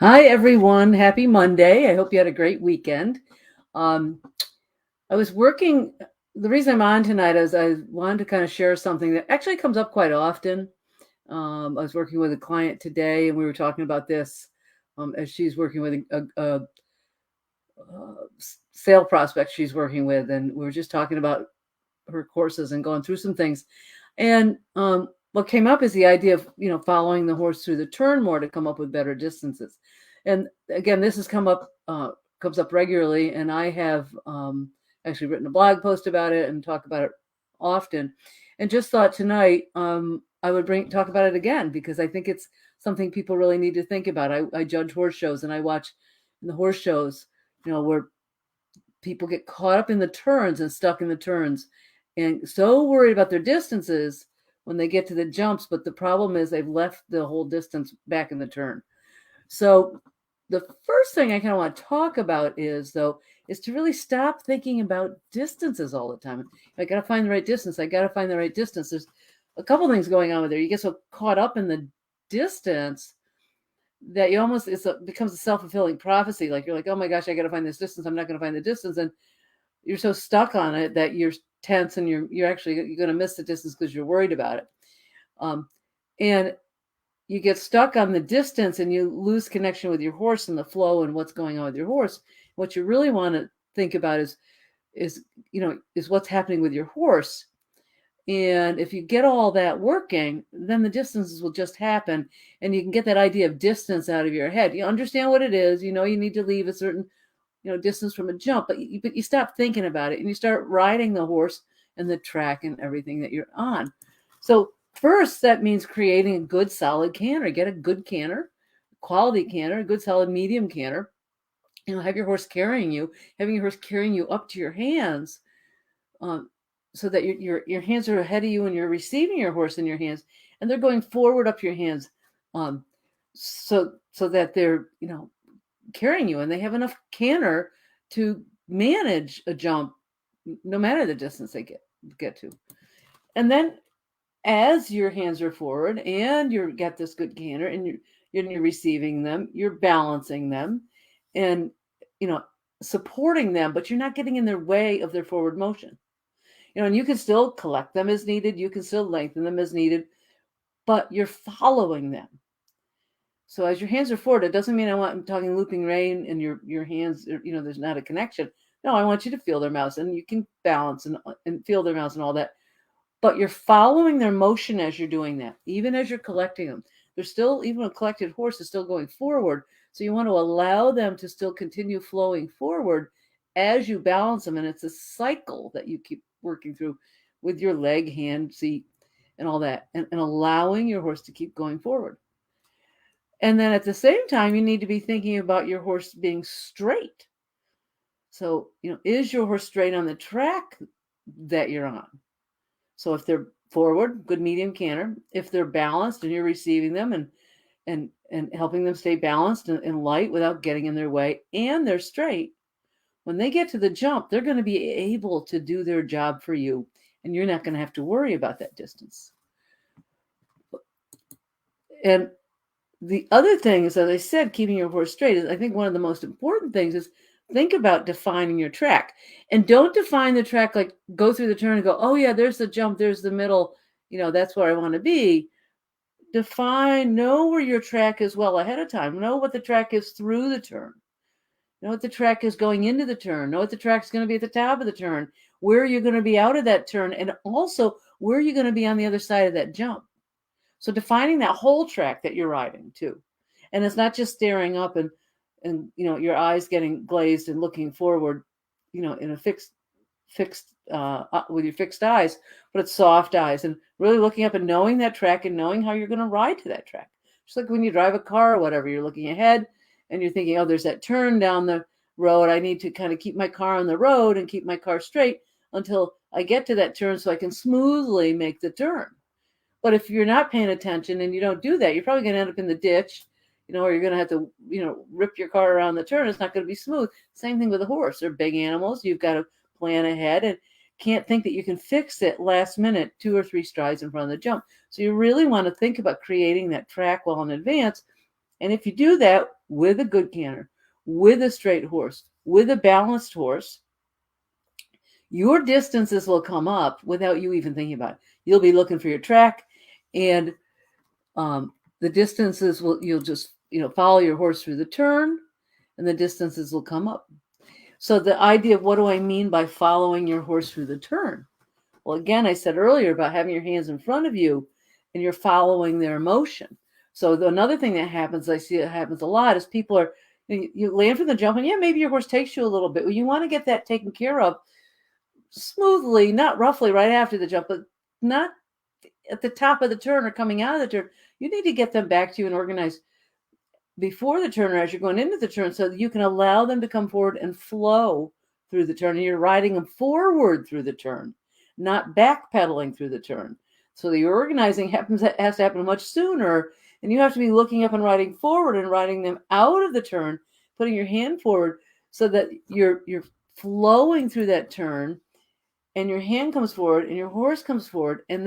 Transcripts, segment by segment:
Hi, everyone. Happy Monday. I hope you had a great weekend. Um, I was working. The reason I'm on tonight is I wanted to kind of share something that actually comes up quite often. I was working with a client today, and we were talking about this as she's working with a sale prospect she's working with, and we were just talking about her courses and going through some things. And what came up is the idea of following the horse through the turn more to come up with better distances. And again, this has comes up regularly, and I have actually written a blog post about it and talk about it often. And just thought tonight I would talk about it again because I think it's something people really need to think about. I judge horse shows and I watch in the horse shows, where people get caught up in the turns and stuck in the turns and so worried about their distances when they get to the jumps. But the problem is they've left the whole distance back in the turn. So the first thing I kind of want to talk about is to really stop thinking about distances all the time. I got to find the right distance. I got to find the right distance. There's a couple things going on with there. You get so caught up in the distance that you almost becomes a self-fulfilling prophecy. Like you're like, oh my gosh, I got to find this distance. I'm not going to find the distance, and you're so stuck on it that you're tense and you're going to miss the distance because you're worried about it. And you get stuck on the distance and you lose connection with your horse and the flow and what's going on with your horse. What you really want to think about is what's happening with your horse. And if you get all that working, then the distances will just happen, and you can get that idea of distance out of your head. You understand what it is. You need to leave a certain distance from a jump, but you stop thinking about it and you start riding the horse and the track and everything that you're on. So first, that means creating a good solid canter. Get a good canter, quality canter, a good solid medium canter. Have your horse carrying you, having your horse carrying you up to your hands, um, so that your hands are ahead of you and you're receiving your horse in your hands, and they're going forward up your hands, so that they're carrying you and they have enough canter to manage a jump no matter the distance they get to. And then as your hands are forward and you get this good canter and you're receiving them, you're balancing them and supporting them, but you're not getting in their way of their forward motion. And you can still collect them as needed, you can still lengthen them as needed, but you're following them. So as your hands are forward, it doesn't mean I'm talking looping rein and your hands, there's not a connection. No, I want you to feel their mouths, and you can balance and feel their mouths and all that. But you're following their motion as you're doing that, even as you're collecting them. They're still, even a collected horse is still going forward. So you want to allow them to still continue flowing forward as you balance them. And it's a cycle that you keep working through with your leg, hand, seat, and all that, and allowing your horse to keep going forward. And then at the same time, you need to be thinking about your horse being straight. So, is your horse straight on the track that you're on? So if they're forward, good medium canter. If they're balanced and you're receiving them and helping them stay balanced and light without getting in their way, and they're straight, when they get to the jump, they're going to be able to do their job for you, and you're not going to have to worry about that distance. And the other thing is, as I said, keeping your horse straight is, I think, one of the most important things is think about defining your track. And don't define the track like go through the turn and go, oh yeah, there's the jump, there's the middle, that's where I want to be. Know where your track is well ahead of time. Know what the track is through the turn. Know what the track is going into the turn. Know what the track is going to be at the top of the turn. Where you're going to be out of that turn, and also where you're going to be on the other side of that jump. So defining that whole track that you're riding too. And it's not just staring up and your eyes getting glazed and looking forward, in a fixed with your fixed eyes, but it's soft eyes and really looking up and knowing that track and knowing how you're going to ride to that track. Just like when you drive a car or whatever, you're looking ahead and you're thinking, oh, there's that turn down the road. I need to kind of keep my car on the road and keep my car straight until I get to that turn so I can smoothly make the turn. But if you're not paying attention and you don't do that, you're probably going to end up in the ditch, or you're going to have to, rip your car around the turn. It's not going to be smooth. Same thing with a horse. They're big animals. You've got to plan ahead and can't think that you can fix it last minute, 2 or 3 strides in front of the jump. So you really want to think about creating that track well in advance. And if you do that, with a good canter, with a straight horse, with a balanced horse, your distances will come up without you even thinking about it. You'll be looking for your track, and the distances you'll just follow your horse through the turn, and the distances will come up. So the idea of what do I mean by following your horse through the turn? Well, again, I said earlier about having your hands in front of you and you're following their motion. So another thing that happens, I see it happens a lot, is people are, you land from the jump and maybe your horse takes you a little bit. Well, you want to get that taken care of smoothly, not roughly right after the jump, but not at the top of the turn or coming out of the turn. You need to get them back to you and organized before the turn or as you're going into the turn so that you can allow them to come forward and flow through the turn. And you're riding them forward through the turn, not backpedaling through the turn. So the organizing has to happen much sooner, and you have to be looking up and riding forward and riding them out of the turn, putting your hand forward so that you're flowing through that turn, and your hand comes forward and your horse comes forward, and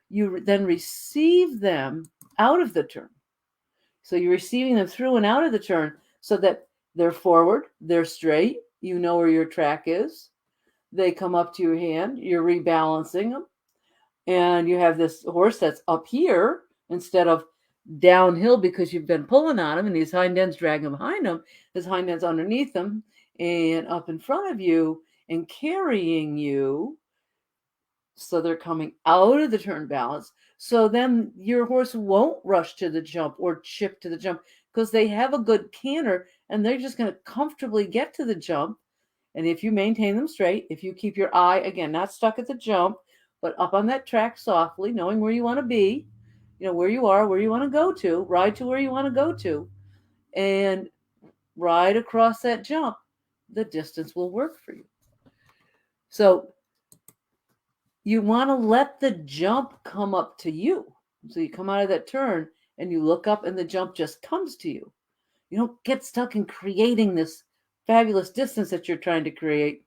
you then receive them out of the turn. So you're receiving them through and out of the turn so that they're forward, they're straight, you know where your track is. They come up to your hand, you're rebalancing them, and you have this horse that's up here instead of downhill because you've been pulling on him and his hind end's dragging behind him, his hind end's underneath him and up in front of you and carrying you. So they're coming out of the turn balance. So then your horse won't rush to the jump or chip to the jump because they have a good canter and they're just going to comfortably get to the jump. And if you maintain them straight, if you keep your eye, again, not stuck at the jump, but up on that track softly, knowing where you want to be, where you are, where you want to go to, ride to where you want to go to, and ride across that jump, the distance will work for you. So you want to let the jump come up to you. So you come out of that turn and you look up and the jump just comes to you. You don't get stuck in creating this fabulous distance that you're trying to create.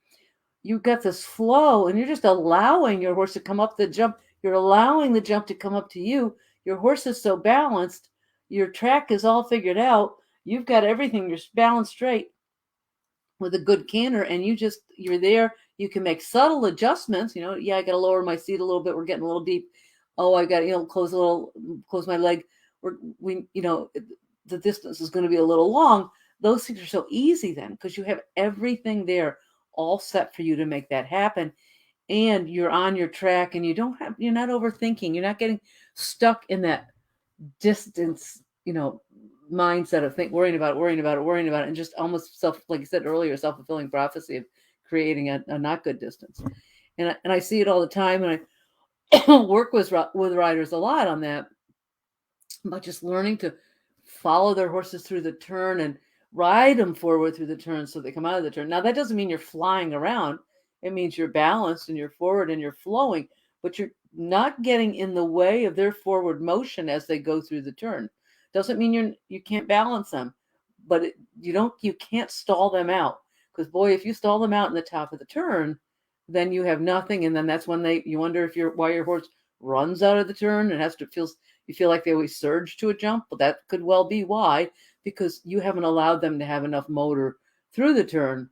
You've got this flow and you're just allowing your horse to come up the jump. You're allowing the jump to come up to you. Your horse is so balanced. Your track is all figured out. You've got everything. You're balanced straight with a good canter, and you're there. You can make subtle adjustments. I got to lower my seat a little bit. We're getting a little deep. Oh, I got to, close my leg. The distance is going to be a little long. Those things are so easy then because you have everything there all set for you to make that happen. And you're on your track and you're not overthinking. You're not getting stuck in that distance, mindset of worrying about it, and just almost like I said earlier, self-fulfilling prophecy of creating a not good distance. And I see it all the time, and I work with riders a lot on that, about just learning to follow their horses through the turn and ride them forward through the turn so they come out of the turn. Now, that doesn't mean you're flying around. It means you're balanced and you're forward and you're flowing, but you're not getting in the way of their forward motion as they go through the turn. Doesn't mean you can't balance them, but you can't stall them out, because boy, if you stall them out in the top of the turn, then you have nothing, and then that's when you wonder why your horse runs out of the turn and you feel like they always surge to a jump. Well, that could well be why, because you haven't allowed them to have enough motor through the turn,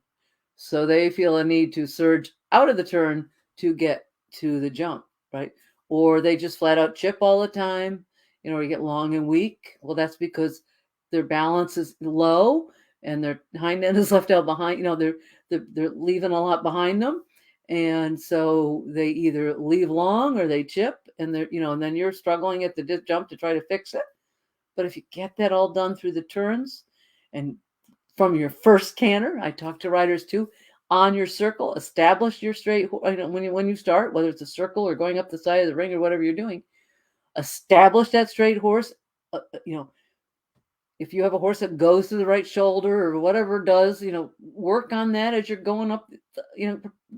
so they feel a need to surge out of the turn to get to the jump, right? Or they just flat out chip all the time, or you get long and weak. Well, that's because their balance is low and their hind end is left out behind. They're leaving a lot behind them, and so they either leave long or they chip, and and then you're struggling at the jump to try to fix it. But if you get that all done through the turns and from your first canter, I talk to riders too, on your circle, establish your straight. When you start, whether it's a circle or going up the side of the ring or whatever you're doing, establish that straight horse. If you have a horse that goes to the right shoulder or whatever it does, work on that as you're going up,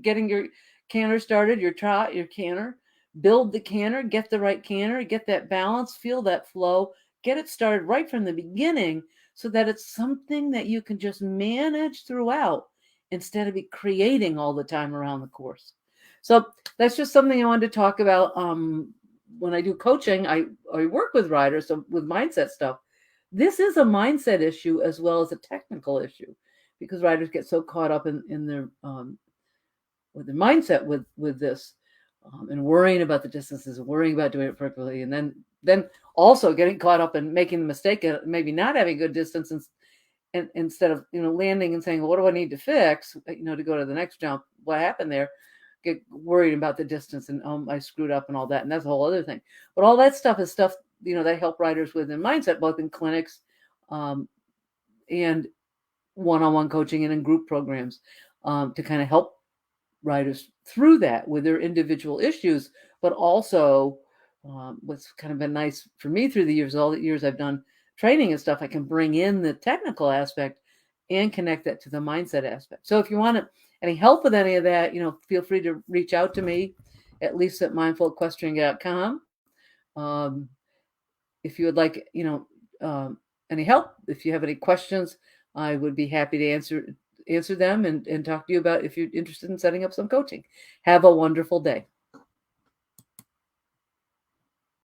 getting your canter started, your trot, your canter, build the canter, get the right canter, get that balance, feel that flow, get it started right from the beginning so that it's something that you can just manage throughout instead of be creating all the time around the course. So that's just something I wanted to talk about. When I do coaching, I work with riders, so with mindset stuff. this is a mindset issue as well as a technical issue, because writers get so caught up in their with their mindset with this, and worrying about the distances and worrying about doing it perfectly, and then also getting caught up in making the mistake of maybe not having good distance, and instead of landing and saying, well, what do I need to fix, to go to the next jump, what happened there, get worried about the distance and I screwed up and all that, and that's a whole other thing. But all that stuff is stuff that help writers with in mindset, both in clinics, and one-on-one coaching and in group programs, to kind of help writers through that with their individual issues, but also what's kind of been nice for me through the years, all the years I've done training and stuff, I can bring in the technical aspect and connect that to the mindset aspect. So if you want any help with any of that, feel free to reach out to me at lisa@mindfulequestioning.com. If you would like, any help, if you have any questions, I would be happy to answer them and talk to you about if you're interested in setting up some coaching. Have a wonderful day.